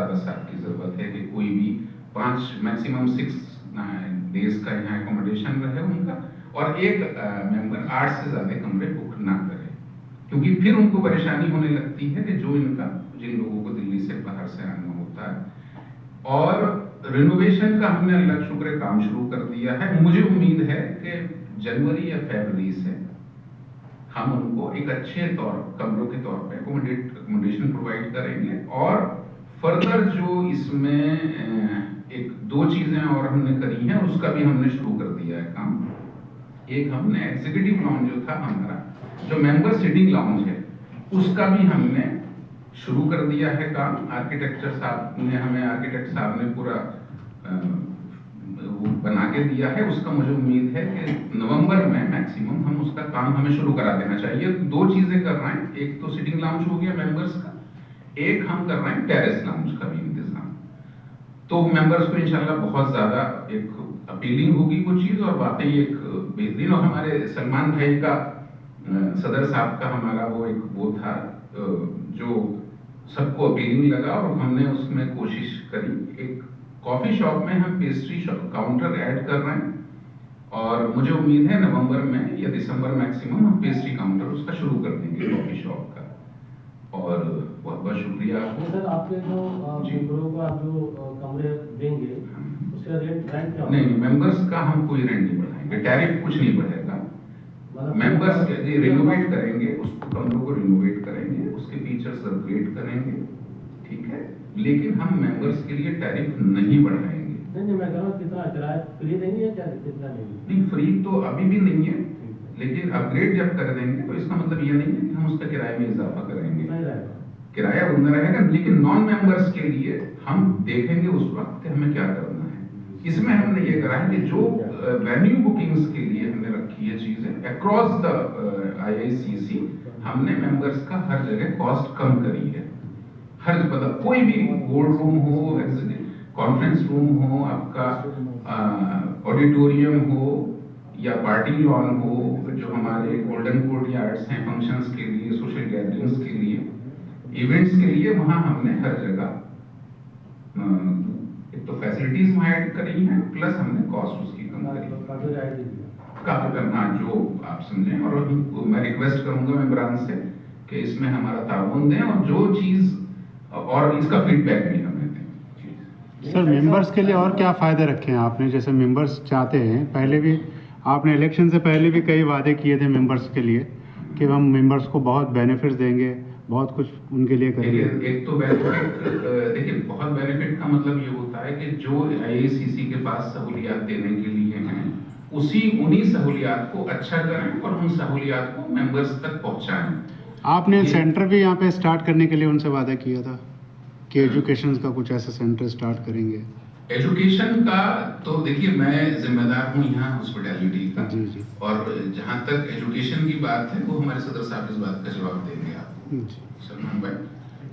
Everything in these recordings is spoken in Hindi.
ज़्यादा स्टाफ की ज़रूरत है कि कोई भी 5 मैक्सिमम 6 डेज का यहाँ एकोमोडेशन रहे उनका, और एक मेंबर 8 से ज़्यादा कमरे बुक ना करे, क्योंकि फिर उनको परेशानी होने लगती है कि जिन लोगों को दिल्ली से बाहर से आना होता है। और रिनोवेशन का हमने अल्लाह शुक्र काम शुरू कर दिया है। मुझे उम्मीद है कि जनवरी या फरवरी से हम उनको एक अच्छे कमरों के तौर पे एकोमोडेशन प्रोवाइड करेंगे। और फर्दर जो इसमें एक 2 चीजें और हमने करी हैं, उसका भी हमने शुरू कर दिया है काम। एक हमने एग्जीक्यूटिव लॉन्ज जो था हमारा, जो मेंबर सिटिंग लॉन्ज है, उसका भी हमने शुरू कर दिया है काम। आर्किटेक्ट साहब ने पूरा वो बना के दिया है। उसका मुझे उम्मीद है कि नवंबर में मैक्सिमम हम उसका काम हमें शुरू करा देना चाहिए। 2 चीजें कर रहे हैं, एक तो सिटिंग लाउंज हो गया मेंबर्स का, एक हम कर रहे हैं टेरेस लाउंज का भी इंतजाम। तो मेंबर्स को इंशाल्लाह बहुत ज्यादा एक अपीलिंग होगी वो चीज, और वाकई एक बेहतरीन। और हमारे सलमान भाई का सदर साहब का हमारा वो था जो सबको अपीलिंग लगा, और हमने उसमें कोशिश करी। एक कॉफी शॉप में हम पेस्ट्री काउंटर ऐड कर रहे हैं, और मुझे उम्मीद है नवंबर में या दिसंबर मैक्सिमम हम पेस्ट्री काउंटर उसका शुरू कर देंगे कॉफी शॉप का। और बहुत बहुत शुक्रिया आपको। सर, आपके जो मेंबरों को आप जो कमरे देंगे उसका रेंट क्या होगा? नहीं, मेंबर्स का हम कोई रेंट नहीं बढ़ाएंगे, टैरिफ कुछ नहीं बढ़ेगा। मेंबर्स रिनोवेट करेंगे, उस कमरों को रिनोवेट करेंगे, उसके फीचर्स अपग्रेड करेंगे, ठीक है, लेकिन हम मेंबर्स के लिए टैरिफ नहीं बढ़ाएंगे। नहीं, मैं कह रहा हूँ कितना किराया फ्री देंगे या कितना देंगे? नहीं, फ्री तो अभी भी नहीं है, लेकिन अपग्रेड जब कर देंगे तो इसका मतलब ये नहीं है कि हम उसका किराए में इजाफा करेंगे। किराया बंदा रहेगा, लेकिन नॉन मेंबर्स के लिए हम देखेंगे उस वक्त कि हमें क्या करना है। इसमें हमने ये करा है कि जो वेन्यू बुकिंग्स के लिए हमने रखी है चीजें अक्रॉस द IICC, हमने मेंबर्स का हर जगह कॉस्ट कम करी है। हर मतलब कोई भी बोर्ड रूम हो, कॉन्फ्रेंस रूम हो, आपका ऑडिटोरियम हो या पार्टी लॉन हो, जो हमारे गोल्डन कोर्ट यार्ड्स हैं फंक्शंस के लिए, सोशल गैदरिंग्स के लिए, इवेंट्स के लिए, वहां हमने हर जगह एक तो फैसिलिटीज वहां ऐड करी हैं, प्लस हमने कॉस्ट उसकी कम करी काफी करना जो आप समझें। और मैं रिक्वेस्ट करूंगा मेंबरान से कि इसमें हमारा ताउन दें, और जो चीज और इसका फीडबैक भी हमें दें। सर, मेंबर्स के लिए और क्या फ़ायदे रखे हैं आपने? जैसे मेंबर्स चाहते हैं, पहले भी आपने इलेक्शन से पहले भी कई वादे किए थे मेंबर्स के लिए कि हम मेंबर्स को बहुत बेनिफिट्स देंगे, बहुत कुछ उनके लिए करेंगे। एक तो बेनिफिट, देखिए, बहुत बेनिफिट का मतलब ये होता है कि जो IICC के पास सहूलियात देने के लिए हैं, उन्हीं सहूलियात को अच्छा करें और उन सहूलियात को मेंबर्स तक पहुंचाएं। आपने सेंटर भी यहाँ पे स्टार्ट करने के लिए उनसे वादा किया था कि एजुकेशन का कुछ ऐसा सेंटर स्टार्ट करेंगे। एजुकेशन का तो देखिए, मैं जिम्मेदार हूँ यहाँ हॉस्पिटैलिटी का, जी। और जहाँ तक एजुकेशन की बात है वो हमारे सदर साहब इस बात का जवाब देंगे आपको। सलमान भाई,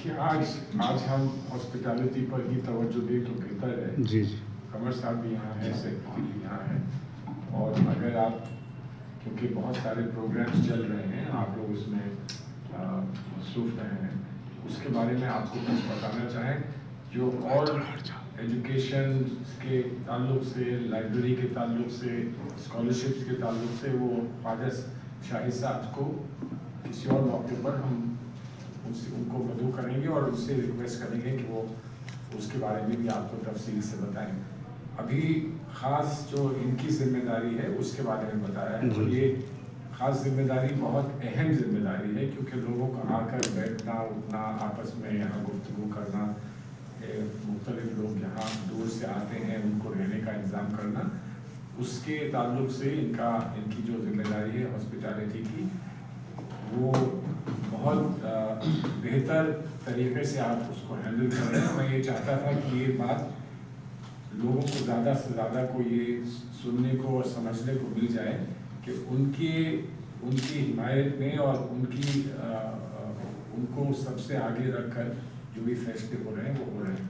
कि आज हम हॉस्पिटैलिटी पर ही तवज्जो दें तो बेहतर है। जी। कमर साहब भी यहाँ है, सेक्रेटरी भी यहाँ है, और अगर आप, क्योंकि बहुत सारे प्रोग्राम्स चल रहे हैं, आप लोग उसमें मसरूफ रहे हैं, उसके बारे में आपको कुछ बताना चाहें जो और एजुकेशन के ताल्लुक से, लाइब्रेरी के ताल्लुक से, स्कॉलरशिप्स के ताल्लुक से, वो ख्वाजा शाहिद साहब को किसी और मौके पर हम उनको मदऊ करेंगे और उससे रिक्वेस्ट करेंगे कि वो उसके बारे में भी आपको तफसील से बताएं। अभी ख़ास जो इनकी जिम्मेदारी है उसके बारे में बताया है, और ये ख़ास जिम्मेदारी बहुत अहम जिम्मेदारी है, क्योंकि लोगों को आकर बैठना, उठना, आपस में यहाँ गुफ्तगू करना, मुख्तलिफ लोग यहाँ दूर से आते हैं, उनको रहने का इंतज़ाम करना, उसके ताल्लुक से इनकी जो जिम्मेदारी है हॉस्पिटैलिटी की, वो बहुत बेहतर तरीके से आप उसको हैंडल कर रहे हैं। मैं ये चाहता था कि ये बात लोगों को ज़्यादा से ज़्यादा को ये सुनने को और समझने को मिल जाए कि उनकी हिमायत में और उनको सबसे आगे रखकर जो भी फैसले हो रहे हैं वो हो रहे हैं।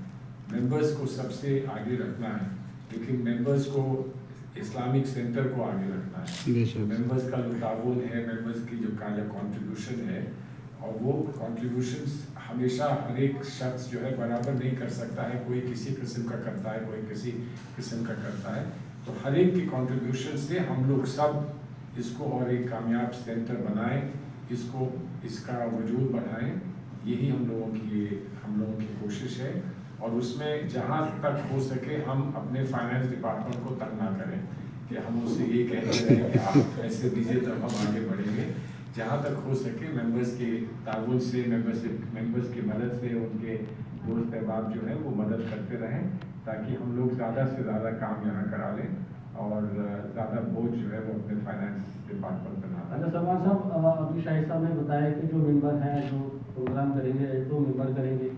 मेंबर्स को सबसे आगे रखना है, लेकिन मेंबर्स को इस्लामिक सेंटर को आगे रखना है। मेंबर्स का जो ताउन है, मेंबर्स की जो काला कंट्रीब्यूशन है, और वो कॉन्ट्रीब्यूशंस हमेशा हर एक शख्स जो है बराबर नहीं कर सकता है, कोई किसी किस्म का करता है, कोई किसी किस्म का करता है। तो हर एक की कॉन्ट्रीब्यूशन से हम लोग सब इसको और एक कामयाब सेंटर बनाएं, इसको इसका वजूद बढ़ाएं, यही हम लोगों की कोशिश है। और उसमें जहाँ तक हो सके हम अपने फाइनेंस डिपार्टमेंट को तंग ना करें कि हम उससे ये कहते रहें कि आप पैसे दीजिए तब हम आगे बढ़ेंगे। जहाँ तक हो सके मेंबर्स के ताउन से, मेंबर्स की मदद से, उनके दोस्त अहबाब जो है वो मदद करते रहें, ताकि हम लोग ज़्यादा से ज़्यादा काम यहाँ करा लें और ज़्यादा बोझ जो है वो अपने फाइनेंस डिपार्टमेंट पर ना डालें। अच्छा सलमान साहब, अभी शाहिद साहब ने बताया कि जो मेंबर हैं जो प्रोग्राम करेंगे तो मेंबर करेंगे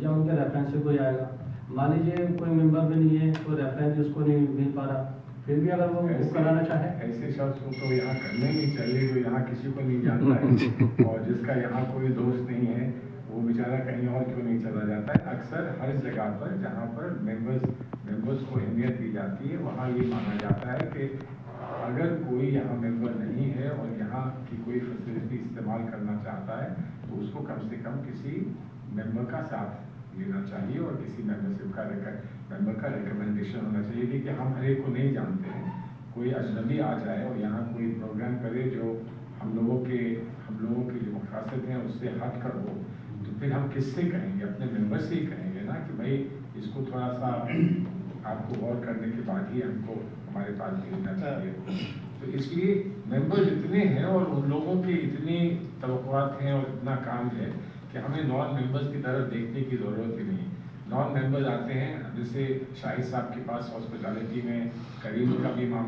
या उनके रेफरेंस से कोई आएगा। मान लीजिए कोई मेंबर भी नहीं है, कोई रेफरेंस उसको नहीं मिल पा रहा, फिर भी अगर वो कराना चाहे, ऐसे शख्स को तो यहाँ करना ही नहीं चाहिए जो यहाँ किसी को नहीं जानता है और जिसका यहाँ कोई दोस्त नहीं है, वो बेचारा कहीं और क्यों नहीं चला जाता है। अक्सर हर जगह पर जहाँ पर मेंबर्स को अहमियत दी जाती है वहाँ ये माना जाता है कि अगर कोई यहाँ मेंबर नहीं है और यहाँ की कोई फैसिलिटी इस्तेमाल करना चाहता है तो उसको कम से कम किसी मेंबर का साथ लेना चाहिए और किसी मेंबर का रिकमेंडेशन होना चाहिए। क्योंकि हम हर एक को नहीं जानते हैं, कोई अजनबी आ जाए और यहाँ कोई प्रोग्राम करे जो हम लोगों के जो मकासद हैं उससे हट कर हो, तो फिर हम किससे कहेंगे? अपने मेंबर से ही कहेंगे ना कि भाई इसको थोड़ा सा आपको गौर करने के बाद ही हमको हमारे पास भेजना चाहिए। तो इसलिए मेंबर जितने हैं और उन लोगों की इतनी तवक्कुआत हैं और इतना काम है कि हमें नॉन मेंबर्स की तरफ देखने की ज़रूरत ही नहीं। नॉन मेंबर्स आते हैं, जैसे शाहिद साहब के पास हॉस्पिटैलिटी में करीम का भी मामला